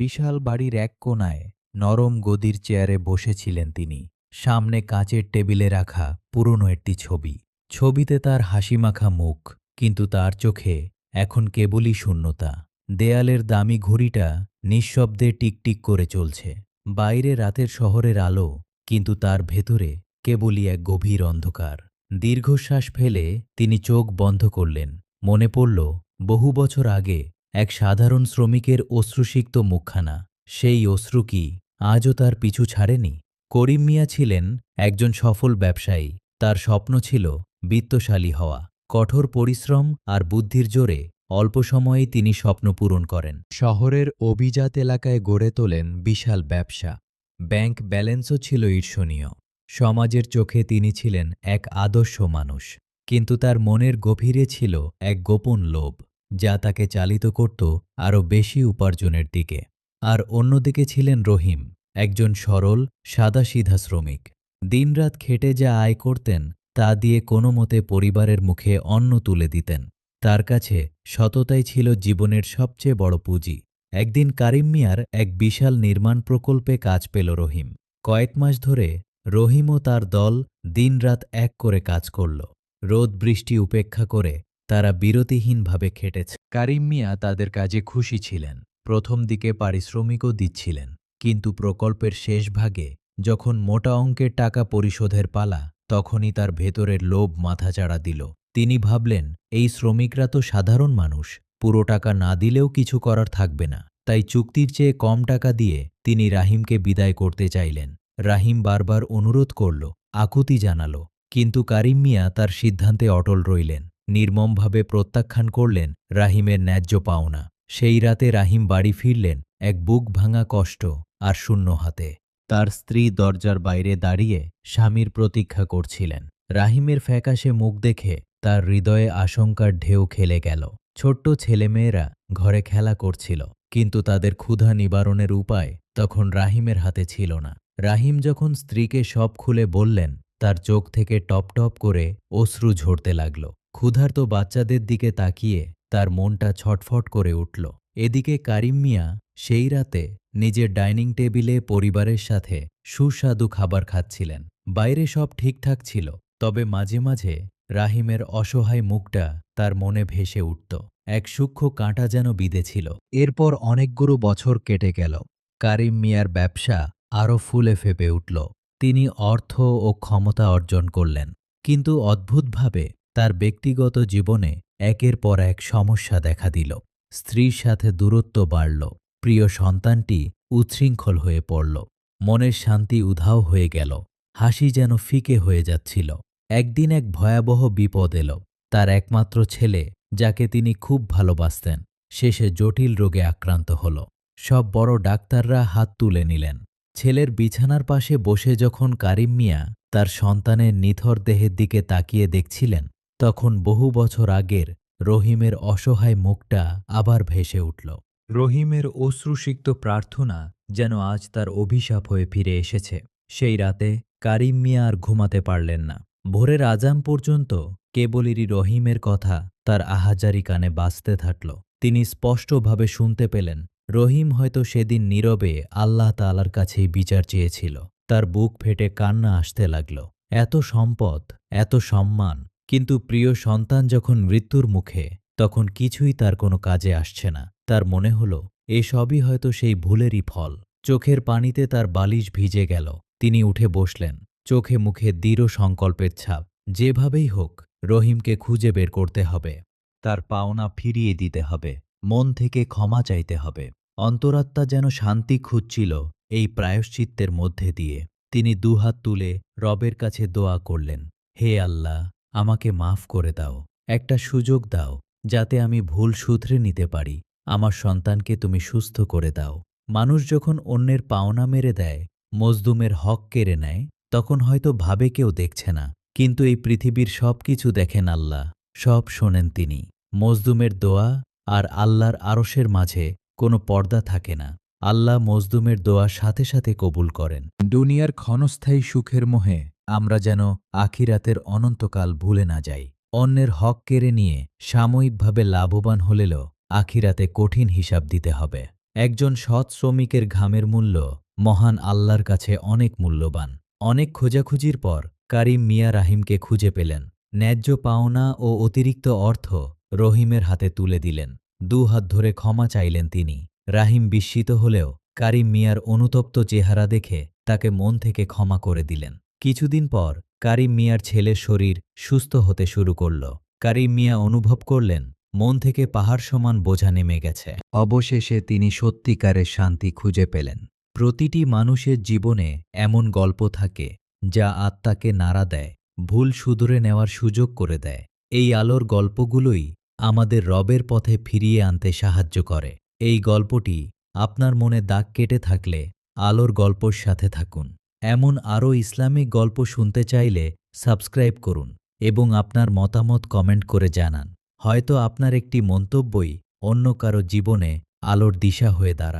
বিশাল বাড়ির এক কোণায় নরম গদির চেয়ারে বসেছিলেন তিনি। সামনে কাঁচের টেবিলে রাখা পুরনো একটি ছবি। ছবিতে তার হাসিমাখা মুখ, কিন্তু তার চোখে এখন কেবলই শূন্যতা। দেয়ালের দামি ঘড়িটা নিঃশব্দে টিকটিক করে চলছে। বাইরে রাতের শহরের আলো, কিন্তু তার ভেতরে কেবলই এক গভীর অন্ধকার। দীর্ঘশ্বাস ফেলে তিনি চোখ বন্ধ করলেন। মনে পড়ল বহু বছর আগে এক সাধারণ শ্রমিকের অশ্রুসিক্ত মুখখানা। সেই অশ্রু কি আজও তার পিছু ছাড়েনি? করিম মিয়া ছিলেন একজন সফল ব্যবসায়ী। তার স্বপ্ন ছিল বিত্তশালী হওয়া। কঠোর পরিশ্রম আর বুদ্ধির জোরে অল্প সময়েই তিনি স্বপ্ন পূরণ করেন। শহরের অভিজাত এলাকায় গড়ে তোলেন বিশাল ব্যবসা। ব্যাংক ব্যালেন্সও ছিল ঈর্ষণীয়। সমাজের চোখে তিনি ছিলেন এক আদর্শ মানুষ। কিন্তু তার মনের গভীরে ছিল এক গোপন লোভ, যা তাকে চালিত করত আরও বেশি উপার্জনের দিকে। আর অন্যদিকে ছিলেন রহিম, একজন সরল সাদাসিধা শ্রমিক। দিনরাত খেটে যা আয় করতেন তা দিয়ে কোনো মতে পরিবারের মুখে অন্ন তুলে দিতেন। তার কাছে সততাই ছিল জীবনের সবচেয়ে বড় পুঁজি। একদিন কারিম মিয়ার এক বিশাল নির্মাণ প্রকল্পে কাজ পেল রহিম। কয়েক মাস ধরে রহিম ও তার দল দিনরাত এক করে কাজ করল। রোদ বৃষ্টি উপেক্ষা করে তারা বিরতিহীনভাবে খেটেছে। কারিম মিয়া তাদের কাজে খুশি ছিলেন। প্রথম দিকে পারিশ্রমিকও দিচ্ছিলেন। কিন্তু প্রকল্পের শেষ ভাগে যখন মোটা অঙ্কের টাকা পরিশোধের পালা, তখনই তার ভেতরের লোভ মাথাচাড়া দিল। তিনি ভাবলেন, এই শ্রমিকরা তো সাধারণ মানুষ, পুরো টাকা না দিলেও কিছু করার থাকবে না। তাই চুক্তির চেয়ে কম টাকা দিয়ে তিনি রাহিমকে বিদায় করতে চাইলেন। রাহিম বারবার অনুরোধ করল, আকুতি জানাল, কিন্তু কারিম মিয়া তার সিদ্ধান্তে অটল রইলেন। নির্মমভাবে প্রত্যাখ্যান করলেন রাহিমের ন্যায্য পাওনা। সেই রাতে রাহিম বাড়ি ফিরলেন এক বুক ভাঙা কষ্ট আর শূন্য হাতে। তার স্ত্রী দরজার বাইরে দাঁড়িয়ে স্বামীর প্রতীক্ষা করছিলেন। রাহিমের ফ্যাকাশে মুখ দেখে তার হৃদয়ে আশঙ্কার ঢেউ খেলে গেল। ছোট্ট ছেলেমেয়েরা ঘরে খেলা করছিল, কিন্তু তাদের ক্ষুধা নিবারণের উপায় তখন রাহিমের হাতে ছিল না। রাহিম যখন স্ত্রীকে সব খুলে বললেন, তার চোখ থেকে টপ টপ করে অশ্রু ঝরতে লাগল। ক্ষুধার্ত বাচ্চাদের দিকে তাকিয়ে তার মনটা ছটফট করে উঠল। এদিকে কারিম মিয়া সেই রাতে নিজের ডাইনিং টেবিলে পরিবারের সাথে সুস্বাদু খাবার খাচ্ছিলেন। বাইরে সব ঠিকঠাক ছিল, তবে মাঝে মাঝে রাহিমের অসহায় মুখটা তার মনে ভেসে উঠত। এক সূক্ষ্ম কাঁটা যেন বিঁধেছিল। এরপর অনেকগুলো বছর কেটে গেল। কারিম মিয়ার ব্যবসা আরও ফুলে ফেপে উঠল। তিনি অর্থ ও ক্ষমতা অর্জন করলেন, কিন্তু অদ্ভুতভাবে তার ব্যক্তিগত জীবনে একের পর এক সমস্যা দেখা দিল। স্ত্রীর সাথে দূরত্ব বাড়ল, প্রিয় সন্তানটি উচ্ছৃঙ্খল হয়ে পড়ল, মনের শান্তি উধাও হয়ে গেল, হাসি যেন ফিকে হয়ে যাচ্ছিল। একদিন এক ভয়াবহ বিপদ এল। তার একমাত্র ছেলে, যাকে তিনি খুব ভালোবাসতেন, শেষে জটিল রোগে আক্রান্ত হল। সব বড় ডাক্তাররা হাত তুলে নিলেন। ছেলের বিছানার পাশে বসে যখন কারিম মিয়া তার সন্তানের নিথর দেহের দিকে তাকিয়ে দেখছিলেন, তখন বহু বছর আগের রহিমের অসহায় মুখটা আবার ভেসে উঠল। রহিমের অশ্রুসিক্ত প্রার্থনা যেন আজ তার অভিশাপ হয়ে ফিরে এসেছে। সেই রাতে কারিম মিয়া আর ঘুমাতে পারলেন না। ভোরের আজান পর্যন্ত কেবলেরই রহিমের কথা তার আহাজারি কানে বাজতে থাকল। তিনি স্পষ্টভাবে শুনতে পেলেন, রহিম হয়তো সেদিন নীরবে আল্লাহ তাআলার কাছেই বিচার চেয়েছিল। তার বুক ফেটে কান্না আসতে লাগল। এত সম্পদ, এত সম্মান, কিন্তু প্রিয় সন্তান যখন মৃত্যুর মুখে, তখন কিছুই তার কোনো কাজে আসছে না। তার মনে হল এসবই হয়তো সেই ভুলেরই ফল। চোখের পানিতে তার বালিশ ভিজে গেল। তিনি উঠে বসলেন, চোখে মুখে দৃঢ় সংকল্পের ছাপ। যেভাবেই হোক রহিমকে খুঁজে বের করতে হবে, তার পাওনা ফিরিয়ে দিতে হবে, মন থেকে ক্ষমা চাইতে হবে। অন্তরাত্মা যেন শান্তি খুঁজছিল এই প্রায়শ্চিত্তের মধ্যে দিয়ে। তিনি দুহাত তুলে রবের কাছে দোয়া করলেন, হে আল্লাহ, আমাকে মাফ করে দাও। একটা সুযোগ দাও যাতে আমি ভুল শুধরে নিতে পারি। আমার সন্তানকে তুমি সুস্থ করে দাও। মানুষ যখন অন্যের পাওনা মেরে দেয়, মজদুমের হক কেড়ে নেয়, তখন হয়তো ভাবে কেউ দেখছে না, কিন্তু এই পৃথিবীর সব কিছু দেখেন আল্লাহ, সব শোনেন তিনি। মজদুমের দোয়া আর আল্লাহর আরশের মাঝে কোনো পর্দা থাকে না। আল্লাহ মজদুমের দোয়া সাথে সাথে কবুল করেন। দুনিয়ার ক্ষণস্থায়ী সুখের মোহে আমরা যেন আখিরাতের অনন্তকাল ভুলে না যাই। অন্যের হক কেড়ে নিয়ে সাময়িকভাবে লাভবান হলেও আখিরাতে কঠিন হিসাব দিতে হবে। একজন সৎ শ্রমিকের ঘামের মূল্য মহান আল্লাহর কাছে অনেক মূল্যবান। অনেক খোঁজাখুঁজির পর কারিম মিয়া রাহিমকে খুঁজে পেলেন। ন্যায্য পাওনা ও অতিরিক্ত অর্থ রহিমের হাতে তুলে দিলেন। দুহাত ধরে ক্ষমা চাইলেন তিনি। রাহিম বিস্মিত হলেও কারিম মিয়ার অনুতপ্ত চেহারা দেখে তাকে মন থেকে ক্ষমা করে দিলেন। কিছুদিন পর কারিম মিয়ার ছেলের শরীর সুস্থ হতে শুরু করল। কারিম মিয়া অনুভব করলেন মন থেকে পাহাড় সমান বোঝা নেমে গেছে। অবশেষে তিনি সত্যিকারের শান্তি খুঁজে পেলেন। প্রতিটি মানুষের জীবনে এমন গল্প থাকে যা আত্মাকে নাড়া দেয়, ভুল শুধরে নেওয়ার সুযোগ করে দেয়। এই আলোর গল্পগুলোই আমাদের রবের পথে ফিরিয়ে আনতে সাহায্য করে। এই গল্পটি আপনার মনে দাগ কেটে থাকলে আলোর গল্পর সাথে থাকুন। এমন আরও ইসলামিক গল্প শুনতে চাইলে সাবস্ক্রাইব করুন এবং আপনার মতামত কমেন্ট করে জানান। হয়তো আপনার একটি মন্তব্যই অন্য কারো জীবনে আলোর দিশা হয়ে দাঁড়াবে।